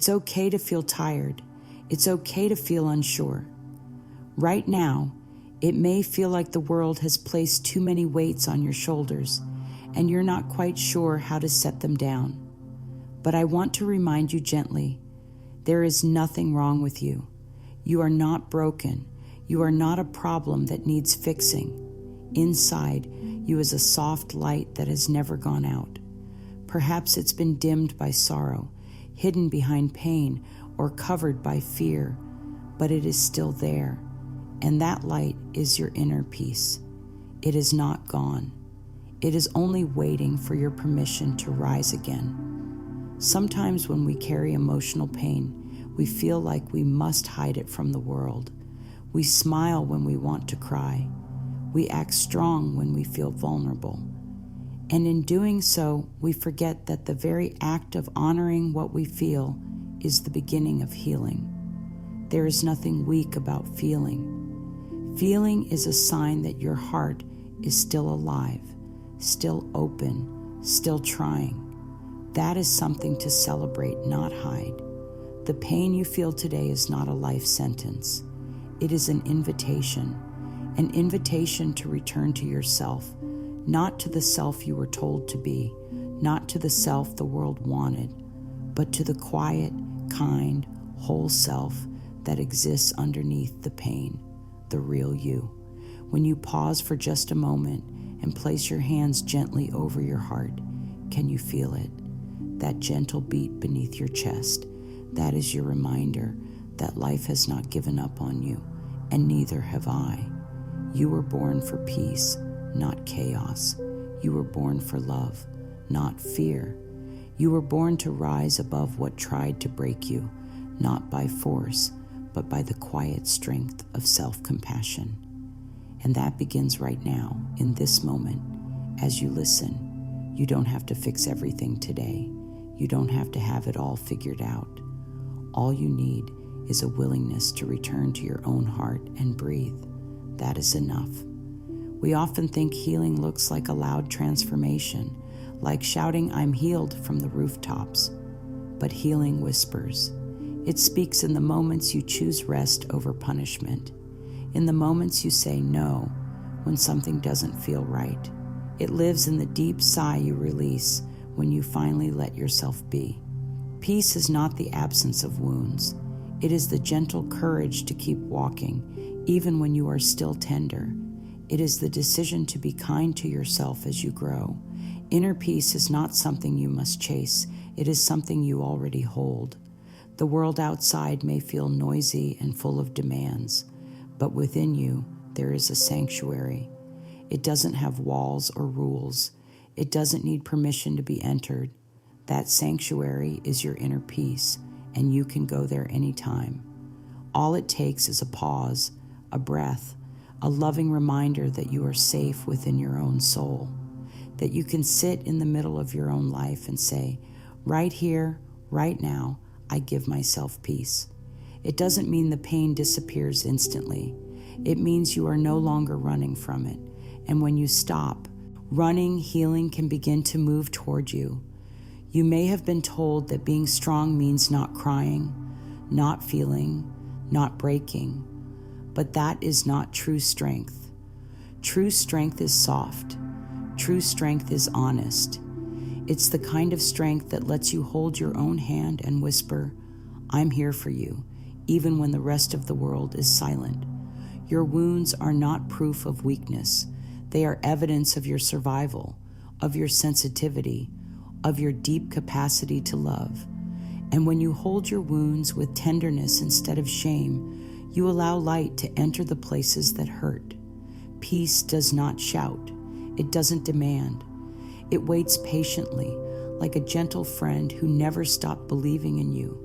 It's okay to feel tired. It's okay to feel unsure. Right now, it may feel like the world has placed too many weights on your shoulders, and you're not quite sure how to set them down. But I want to remind you gently, there is nothing wrong with you. You are not broken. You are not a problem that needs fixing. Inside you is a soft light that has never gone out. Perhaps it's been dimmed by sorrow, hidden behind pain, or covered by fear, but it is still there. And that light is your inner peace. It is not gone. It is only waiting for your permission to rise again. Sometimes when we carry emotional pain, we feel like we must hide it from the world. We smile when we want to cry. We act strong when we feel vulnerable. And in doing so, we forget that the very act of honoring what we feel is the beginning of healing. There is nothing weak about feeling. Feeling is a sign that your heart is still alive, still open, still trying. That is something to celebrate, not hide. The pain you feel today is not a life sentence. It is an invitation to return to yourself, not to the self you were told to be, not to the self the world wanted, but to the quiet, kind, whole self that exists underneath the pain, the real you. When you pause for just a moment and place your hands gently over your heart, can you feel it? That gentle beat beneath your chest, that is your reminder that life has not given up on you, and neither have I. You were born for peace, not chaos. You were born for love, not fear. You were born to rise above what tried to break you, not by force, but by the quiet strength of self-compassion. And that begins right now, in this moment, as you listen. You don't have to fix everything today. You don't have to have it all figured out. All you need is a willingness to return to your own heart and breathe. That is enough. We often think healing looks like a loud transformation, like shouting, "I'm healed," from the rooftops. But healing whispers. It speaks in the moments you choose rest over punishment, in the moments you say no when something doesn't feel right. It lives in the deep sigh you release when you finally let yourself be. Peace is not the absence of wounds. It is the gentle courage to keep walking, even when you are still tender. It is the decision to be kind to yourself as you grow. Inner peace is not something you must chase. It is something you already hold. The world outside may feel noisy and full of demands, but within you, there is a sanctuary. It doesn't have walls or rules. It doesn't need permission to be entered. That sanctuary is your inner peace, and you can go there anytime. All it takes is a pause, a breath, a loving reminder that you are safe within your own soul, that you can sit in the middle of your own life and say, right here, right now, I give myself peace. It doesn't mean the pain disappears instantly. It means you are no longer running from it. And when you stop running, healing can begin to move toward you. You may have been told that being strong means not crying, not feeling, not breaking, but that is not true strength. True strength is soft. True strength is honest. It's the kind of strength that lets you hold your own hand and whisper, "I'm here for you," even when the rest of the world is silent. Your wounds are not proof of weakness. They are evidence of your survival, of your sensitivity, of your deep capacity to love. And when you hold your wounds with tenderness instead of shame, you allow light to enter the places that hurt. Peace does not shout. It doesn't demand. It waits patiently, like a gentle friend who never stopped believing in you.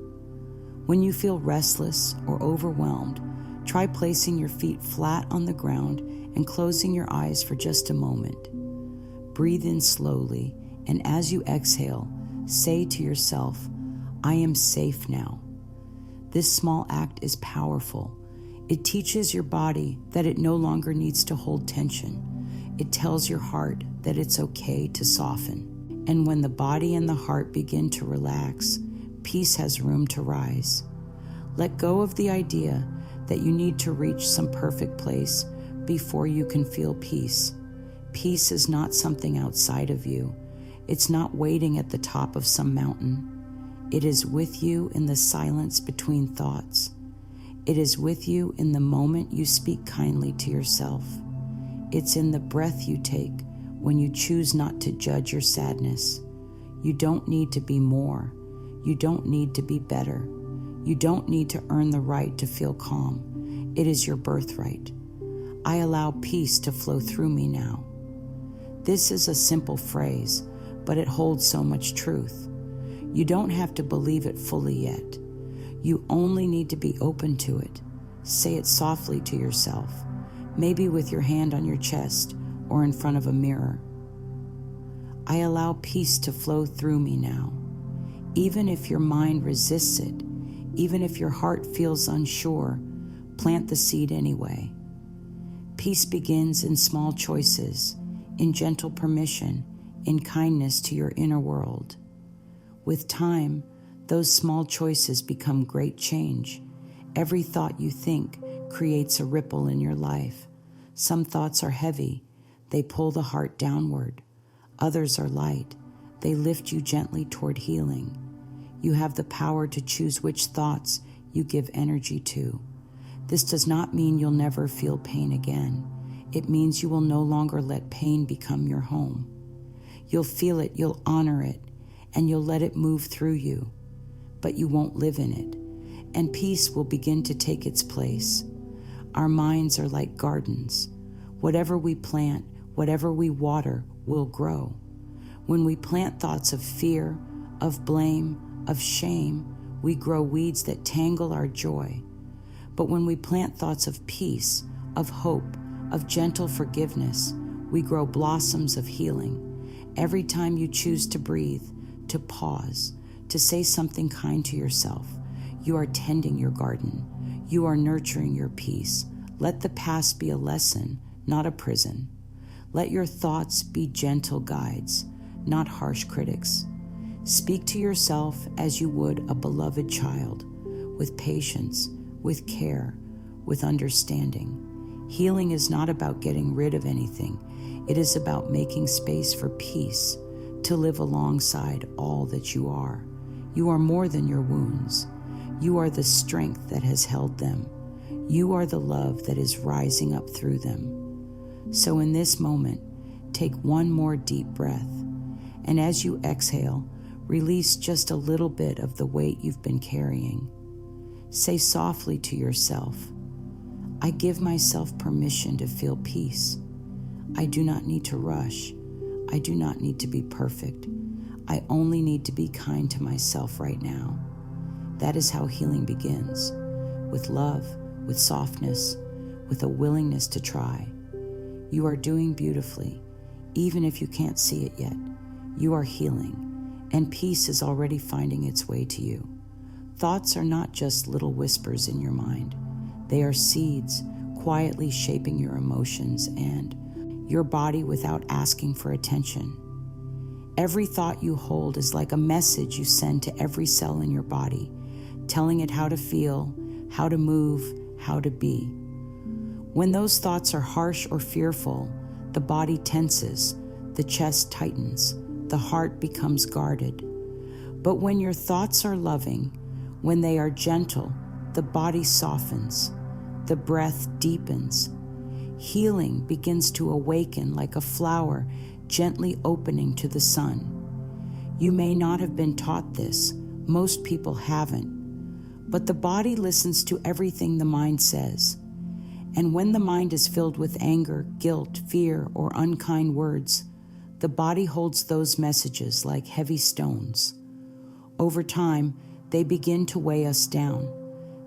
When you feel restless or overwhelmed, try placing your feet flat on the ground and closing your eyes for just a moment. Breathe in slowly, and as you exhale, say to yourself, "I am safe now." This small act is powerful. It teaches your body that it no longer needs to hold tension. It tells your heart that it's okay to soften. And when the body and the heart begin to relax, peace has room to rise. Let go of the idea that you need to reach some perfect place before you can feel peace. Peace is not something outside of you. It's not waiting at the top of some mountain. It is with you in the silence between thoughts. It is with you in the moment you speak kindly to yourself. It's in the breath you take when you choose not to judge your sadness. You don't need to be more. You don't need to be better. You don't need to earn the right to feel calm. It is your birthright. I allow peace to flow through me now. This is a simple phrase, but it holds so much truth. You don't have to believe it fully yet. You only need to be open to it. Say it softly to yourself, maybe with your hand on your chest or in front of a mirror. I allow peace to flow through me now. Even if your mind resists it, even if your heart feels unsure, plant the seed anyway. Peace begins in small choices, in gentle permission, in kindness to your inner world. With time, those small choices become great change. Every thought you think creates a ripple in your life. Some thoughts are heavy. They pull the heart downward. Others are light. They lift you gently toward healing. You have the power to choose which thoughts you give energy to. This does not mean you'll never feel pain again. It means you will no longer let pain become your home. You'll feel it, you'll honor it, and you'll let it move through you, but you won't live in it, and peace will begin to take its place. Our minds are like gardens. Whatever we plant, whatever we water, will grow. When we plant thoughts of fear, of blame, of shame, we grow weeds that tangle our joy. But when we plant thoughts of peace, of hope, of gentle forgiveness, we grow blossoms of healing. Every time you choose to breathe, to pause, to say something kind to yourself, you are tending your garden. You are nurturing your peace. Let the past be a lesson, not a prison. Let your thoughts be gentle guides, not harsh critics. Speak to yourself as you would a beloved child, with patience, with care, with understanding. Healing is not about getting rid of anything. It is about making space for peace, to live alongside all that you are. You are more than your wounds. You are the strength that has held them. You are the love that is rising up through them. So in this moment, take one more deep breath, and as you exhale, release just a little bit of the weight you've been carrying. Say softly to yourself, I give myself permission to feel peace. I do not need to rush. I do not need to be perfect. I only need to be kind to myself right now. That is how healing begins, with love, with softness, with a willingness to try. You are doing beautifully, even if you can't see it yet. You are healing, and peace is already finding its way to you. Thoughts are not just little whispers in your mind. They are seeds quietly shaping your emotions and your body without asking for attention. Every thought you hold is like a message you send to every cell in your body, telling it how to feel, how to move, how to be. When those thoughts are harsh or fearful, the body tenses, the chest tightens, the heart becomes guarded. But when your thoughts are loving, when they are gentle, the body softens, the breath deepens. Healing begins to awaken like a flower gently opening to the sun. You may not have been taught this. Most people haven't. But the body listens to everything the mind says. And when the mind is filled with anger, guilt, fear, or unkind words, the body holds those messages like heavy stones. Over time, they begin to weigh us down.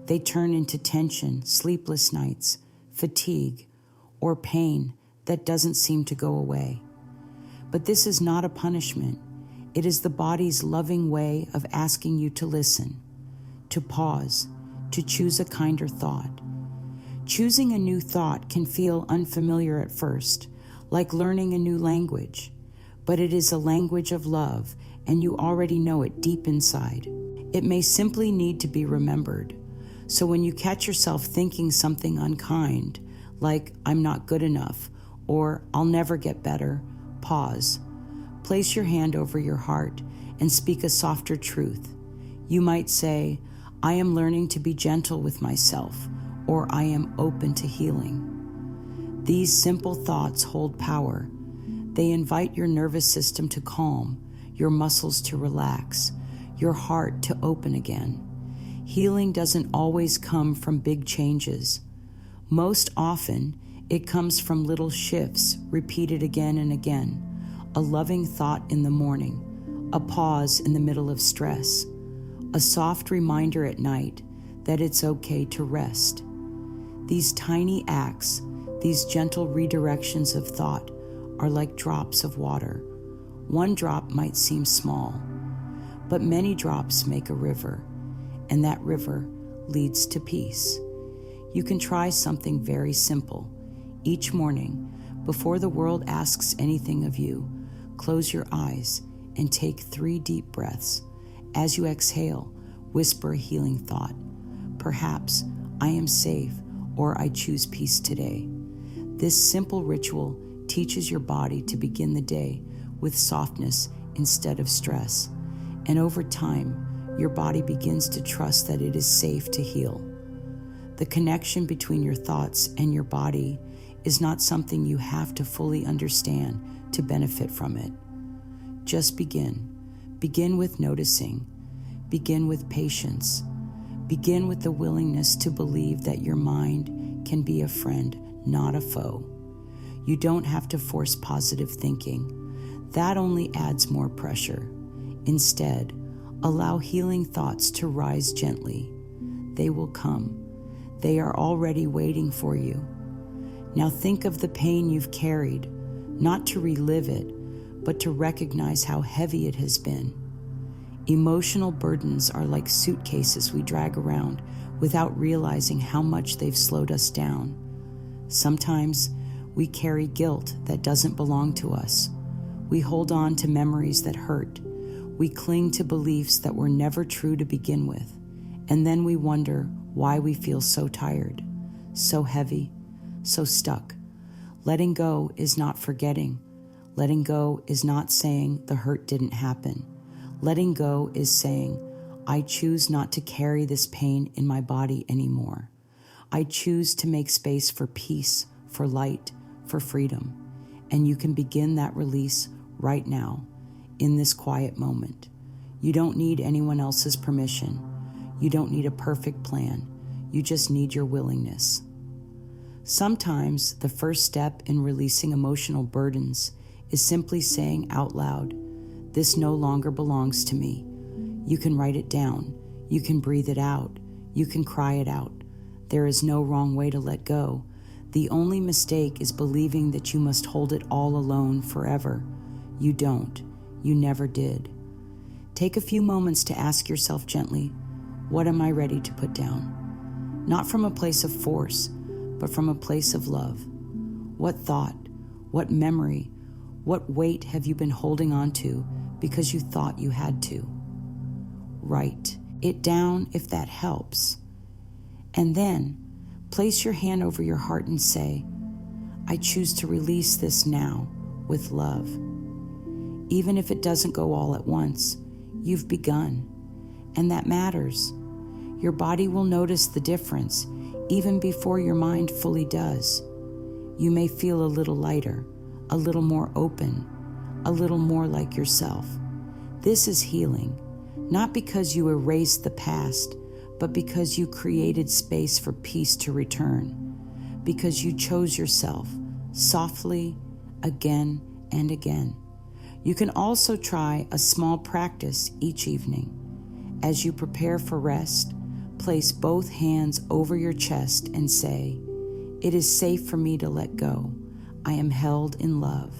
They turn into tension, sleepless nights, fatigue, or pain that doesn't seem to go away. But this is not a punishment. It is the body's loving way of asking you to listen, to pause, to choose a kinder thought. Choosing a new thought can feel unfamiliar at first, like learning a new language, but it is a language of love, and you already know it deep inside. It may simply need to be remembered. So when you catch yourself thinking something unkind, like "I'm not good enough" or "I'll never get better," pause. Place your hand over your heart and speak a softer truth. You might say, "I am learning to be gentle with myself," or "I am open to healing." These simple thoughts hold power. They invite your nervous system to calm, your muscles to relax, your heart to open again. Healing doesn't always come from big changes. Most often, it comes from little shifts repeated again and again. A loving thought in the morning, a pause in the middle of stress, a soft reminder at night that it's okay to rest. These tiny acts, these gentle redirections of thought, are like drops of water. One drop might seem small, but many drops make a river, and that river leads to peace. You can try something very simple. Each morning, before the world asks anything of you, close your eyes and take 3 deep breaths. As you exhale, whisper a healing thought. Perhaps, "I am safe," or "I choose peace today." This simple ritual teaches your body to begin the day with softness instead of stress. And over time, your body begins to trust that it is safe to heal. The connection between your thoughts and your body is not something you have to fully understand to benefit from it. Just begin. Begin with noticing. Begin with patience. Begin with the willingness to believe that your mind can be a friend, not a foe. You don't have to force positive thinking. That only adds more pressure. Instead, allow healing thoughts to rise gently. They will come. They are already waiting for you. Now think of the pain you've carried, not to relive it, but to recognize how heavy it has been. Emotional burdens are like suitcases we drag around without realizing how much they've slowed us down. Sometimes we carry guilt that doesn't belong to us. We hold on to memories that hurt. We cling to beliefs that were never true to begin with. And then we wonder why we feel so tired, so heavy, so stuck. Letting go is not forgetting. Letting go is not saying the hurt didn't happen. Letting go is saying, "I choose not to carry this pain in my body anymore. I choose to make space for peace, for light, for freedom." And you can begin that release right now, in this quiet moment. You don't need anyone else's permission. You don't need a perfect plan. You just need your willingness. Sometimes the first step in releasing emotional burdens is simply saying out loud, "This no longer belongs to me." You can write it down. You can breathe it out. You can cry it out. There is no wrong way to let go. The only mistake is believing that you must hold it all alone forever. You don't. You never did. Take a few moments to ask yourself gently, what am I ready to put down? Not from a place of force, but from a place of love. What thought, what memory, what weight have you been holding on to because you thought you had to? Write it down if that helps. And then place your hand over your heart and say, "I choose to release this now with love." Even if it doesn't go all at once, you've begun, and that matters. Your body will notice the difference even before your mind fully does. You may feel a little lighter, a little more open, a little more like yourself. This is healing, not because you erased the past, but because you created space for peace to return, because you chose yourself softly again and again. You can also try a small practice each evening. As you prepare for rest, place both hands over your chest and say, "It is safe for me to let go. I am held in love."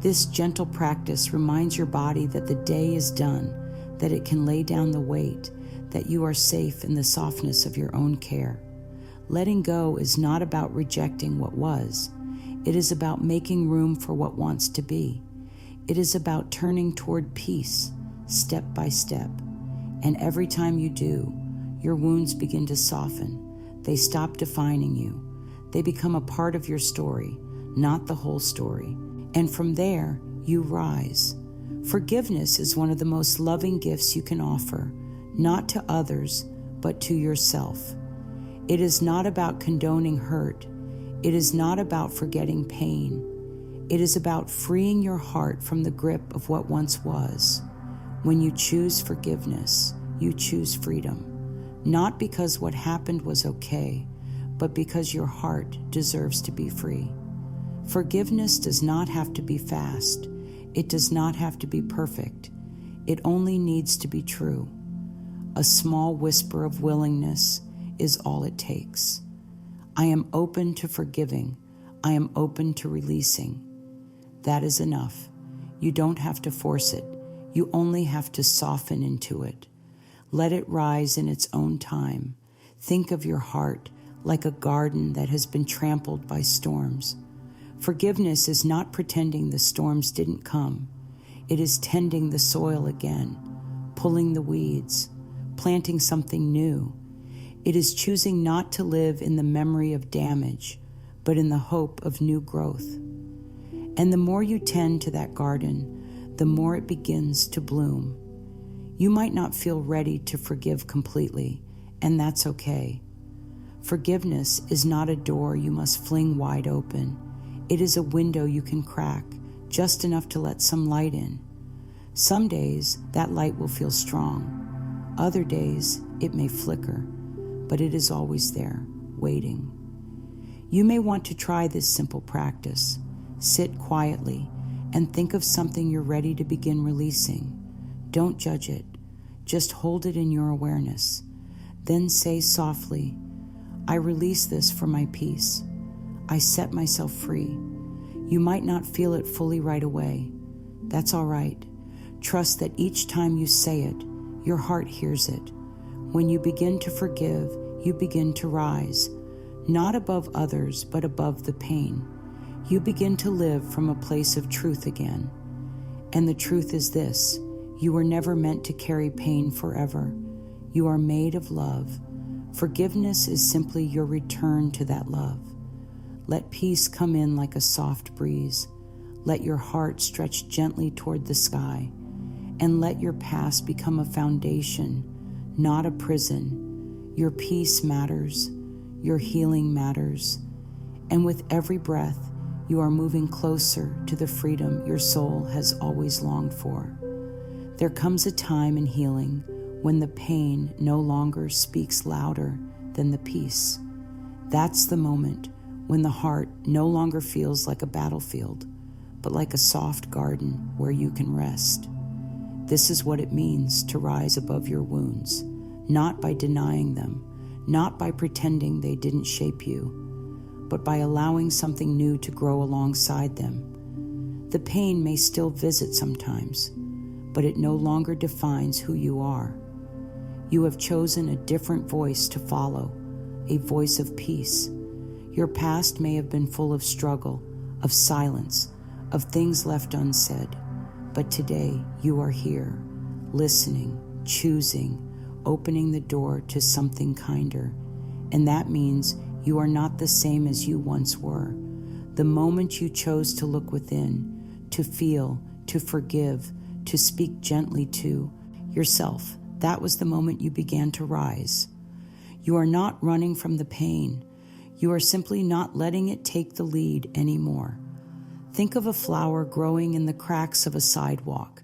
This gentle practice reminds your body that the day is done, that it can lay down the weight, that you are safe in the softness of your own care. Letting go is not about rejecting what was. It is about making room for what wants to be. It is about turning toward peace, step by step. And every time you do, your wounds begin to soften. They stop defining you. They become a part of your story, not the whole story. And from there, you rise. Forgiveness is one of the most loving gifts you can offer, not to others, but to yourself. It is not about condoning hurt. It is not about forgetting pain. It is about freeing your heart from the grip of what once was. When you choose forgiveness, you choose freedom. Not because what happened was okay, but because your heart deserves to be free. Forgiveness does not have to be fast. It does not have to be perfect. It only needs to be true. A small whisper of willingness is all it takes. I am open to forgiving. I am open to releasing. That is enough. You don't have to force it. You only have to soften into it. Let it rise in its own time. Think of your heart like a garden that has been trampled by storms. Forgiveness is not pretending the storms didn't come. It is tending the soil again, pulling the weeds, planting something new. It is choosing not to live in the memory of damage, but in the hope of new growth. And the more you tend to that garden, the more it begins to bloom. You might not feel ready to forgive completely, and that's okay. Forgiveness is not a door you must fling wide open. It is a window you can crack, just enough to let some light in. Some days, that light will feel strong. Other days, it may flicker, but it is always there, waiting. You may want to try this simple practice. Sit quietly and think of something you're ready to begin releasing. Don't judge it. Just hold it in your awareness. Then say softly, I release this for my peace. I set myself free. You might not feel it fully right away. That's all right. Trust that each time you say it, your heart hears it. When you begin to forgive, you begin to rise, not above others, but above the pain. You begin to live from a place of truth again. And the truth is this: you were never meant to carry pain forever. You are made of love. Forgiveness is simply your return to that love. Let peace come in like a soft breeze. Let your heart stretch gently toward the sky. And let your past become a foundation, not a prison. Your peace matters. Your healing matters. And with every breath, you are moving closer to the freedom your soul has always longed for. There comes a time in healing when the pain no longer speaks louder than the peace. That's the moment when the heart no longer feels like a battlefield, but like a soft garden where you can rest. This is what it means to rise above your wounds, not by denying them, not by pretending they didn't shape you, but by allowing something new to grow alongside them. The pain may still visit sometimes, but it no longer defines who you are. You have chosen a different voice to follow, a voice of peace. Your past may have been full of struggle, of silence, of things left unsaid, but today you are here, listening, choosing, opening the door to something kinder. And that means you are not the same as you once were. The moment you chose to look within, to feel, to forgive, to speak gently to yourself, that was the moment you began to rise. You are not running from the pain. You are simply not letting it take the lead anymore. Think of a flower growing in the cracks of a sidewalk.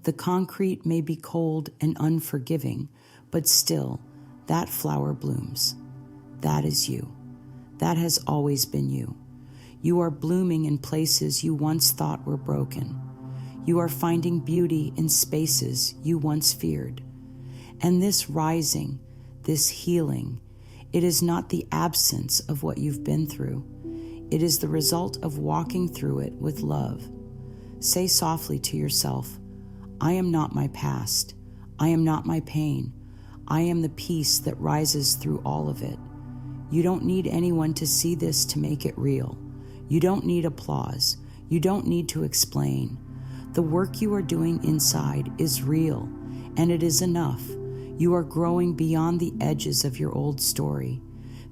The concrete may be cold and unforgiving, but still, that flower blooms. That is you. That has always been you. You are blooming in places you once thought were broken. You are finding beauty in spaces you once feared. And this rising, this healing, it is not the absence of what you've been through. It is the result of walking through it with love. Say softly to yourself, I am not my past. I am not my pain. I am the peace that rises through all of it. You don't need anyone to see this to make it real. You don't need applause. You don't need to explain. The work you are doing inside is real, and it is enough. You are growing beyond the edges of your old story.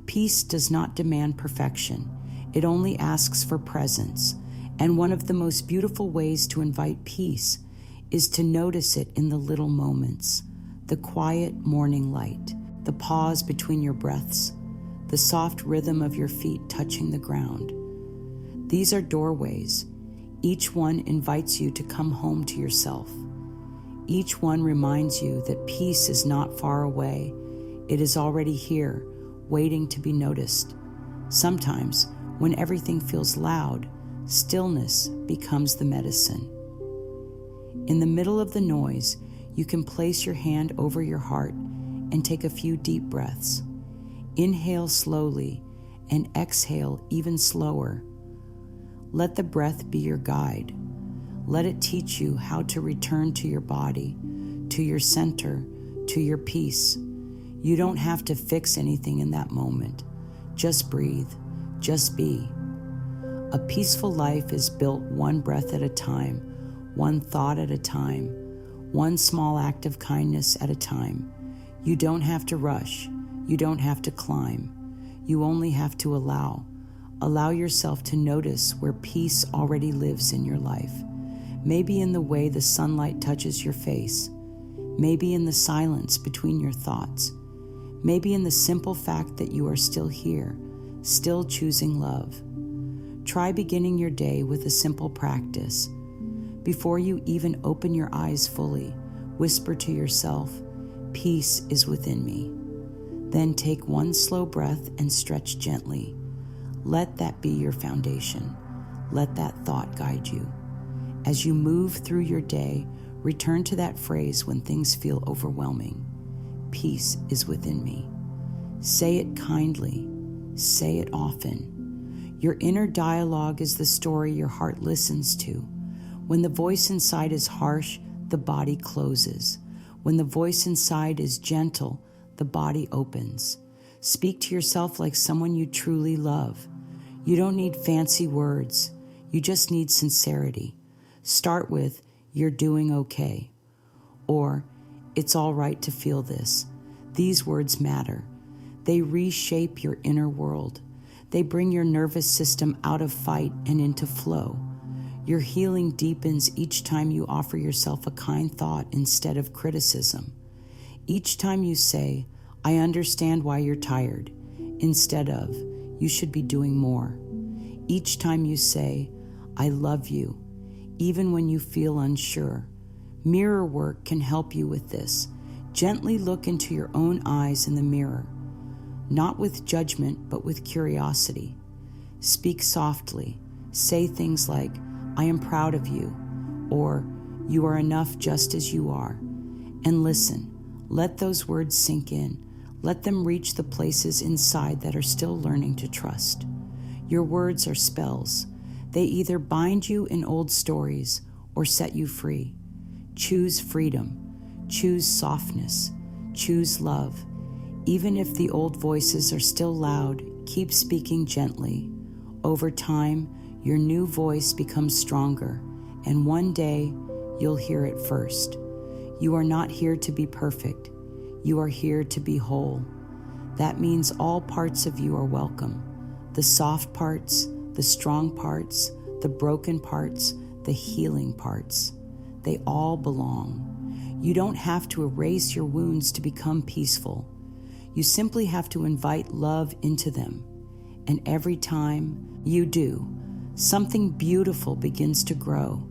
Peace does not demand perfection. It only asks for presence. And one of the most beautiful ways to invite peace is to notice it in the little moments. The quiet morning light, the pause between your breaths, the soft rhythm of your feet touching the ground. These are doorways. Each one invites you to come home to yourself. Each one reminds you that peace is not far away. It is already here, waiting to be noticed. Sometimes, when everything feels loud, stillness becomes the medicine. In the middle of the noise, you can place your hand over your heart and take a few deep breaths. Inhale slowly and exhale even slower. Let the breath be your guide. Let it teach you how to return to your body, to your center, to your peace. You don't have to fix anything in that moment. Just breathe. Just be. A peaceful life is built one breath at a time, one thought at a time, one small act of kindness at a time. You don't have to rush. You don't have to climb. You only have to allow. Allow yourself to notice where peace already lives in your life. Maybe in the way the sunlight touches your face. Maybe in the silence between your thoughts. Maybe in the simple fact that you are still here, still choosing love. Try beginning your day with a simple practice. Before you even open your eyes fully, whisper to yourself, "Peace is within me." Then take one slow breath and stretch gently. Let that be your foundation. Let that thought guide you. As you move through your day, return to that phrase when things feel overwhelming. Peace is within me. Say it kindly. Say it often. Your inner dialogue is the story your heart listens to. When the voice inside is harsh, the body closes. When the voice inside is gentle, the body opens. Speak to yourself like someone you truly love. You don't need fancy words. You just need sincerity. Start with, "You're doing okay," or "It's all right to feel this." These words matter. They reshape your inner world. They bring your nervous system out of fight and into flow. Your healing deepens each time you offer yourself a kind thought instead of criticism. Each time you say, "I understand why you're tired," instead of, "You should be doing more." Each time you say, "I love you," even when you feel unsure. Mirror work can help you with this. Gently look into your own eyes in the mirror, not with judgment, but with curiosity. Speak softly. Say things like, "I am proud of you," or "You are enough just as you are." And listen. Let those words sink in. Let them reach the places inside that are still learning to trust. Your words are spells. They either bind you in old stories or set you free. Choose freedom. Choose softness. Choose love. Even if the old voices are still loud, keep speaking gently. Over time, your new voice becomes stronger, and one day you'll hear it first. You are not here to be perfect. You are here to be whole. That means all parts of you are welcome. The soft parts, the strong parts, the broken parts, the healing parts. They all belong. You don't have to erase your wounds to become peaceful. You simply have to invite love into them. And every time you do, something beautiful begins to grow.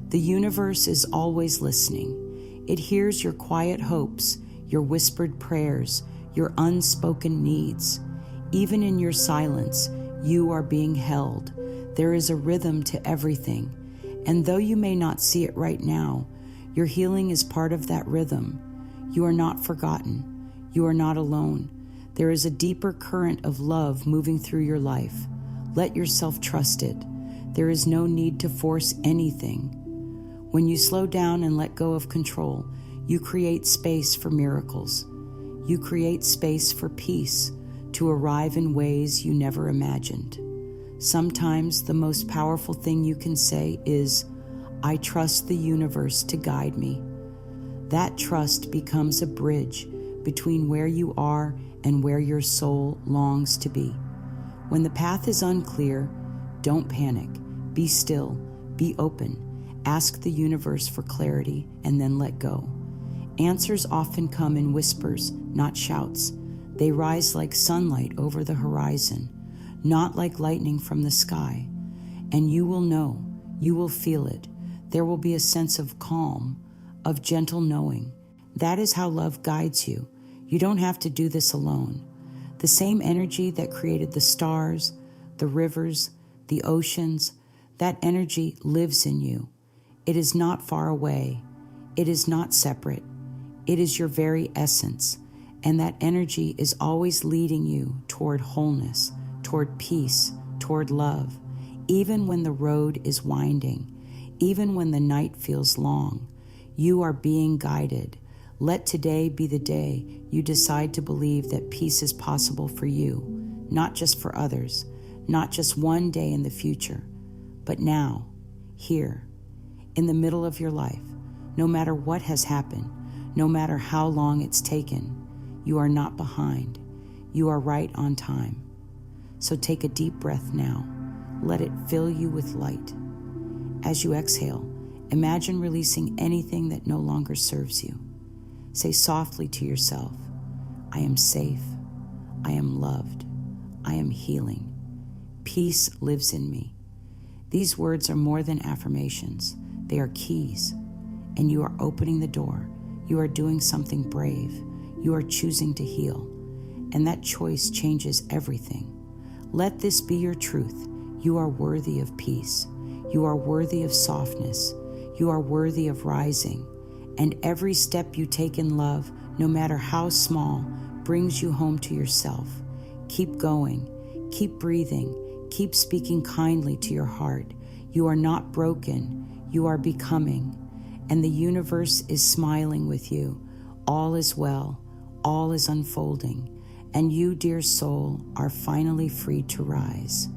The universe is always listening. It hears your quiet hopes, your whispered prayers, your unspoken needs. Even in your silence, you are being held. There is a rhythm to everything. And though you may not see it right now, your healing is part of that rhythm. You are not forgotten. You are not alone. There is a deeper current of love moving through your life. Let yourself trust it. There is no need to force anything. When you slow down and let go of control, you create space for miracles. You create space for peace to arrive in ways you never imagined. Sometimes the most powerful thing you can say is, "I trust the universe to guide me." That trust becomes a bridge between where you are and where your soul longs to be. When the path is unclear, don't panic. Be still, be open. Ask the universe for clarity and then let go. Answers often come in whispers, not shouts. They rise like sunlight over the horizon, not like lightning from the sky. And you will know, you will feel it. There will be a sense of calm, of gentle knowing. That is how love guides you. You don't have to do this alone. The same energy that created the stars, the rivers, the oceans, that energy lives in you. It is not far away. It is not separate. It is your very essence. And that energy is always leading you toward wholeness, toward peace, toward love. Even when the road is winding, even when the night feels long, you are being guided. Let today be the day you decide to believe that peace is possible for you, not just for others, not just one day in the future, but now, here, in the middle of your life. No matter what has happened, no matter how long it's taken, you are not behind. You are right on time. So take a deep breath now. Let it fill you with light. As you exhale, imagine releasing anything that no longer serves you. Say softly to yourself, I am safe. I am loved. I am healing. Peace lives in me. These words are more than affirmations. They are keys. And you are opening the door. You are doing something brave. You are choosing to heal. And that choice changes everything. Let this be your truth. You are worthy of peace. You are worthy of softness. You are worthy of rising. And every step you take in love, no matter how small, brings you home to yourself. Keep going. Keep breathing. Keep speaking kindly to your heart. You are not broken. You are becoming. And the universe is smiling with you. All is well. All is unfolding. And you, dear soul, are finally free to rise.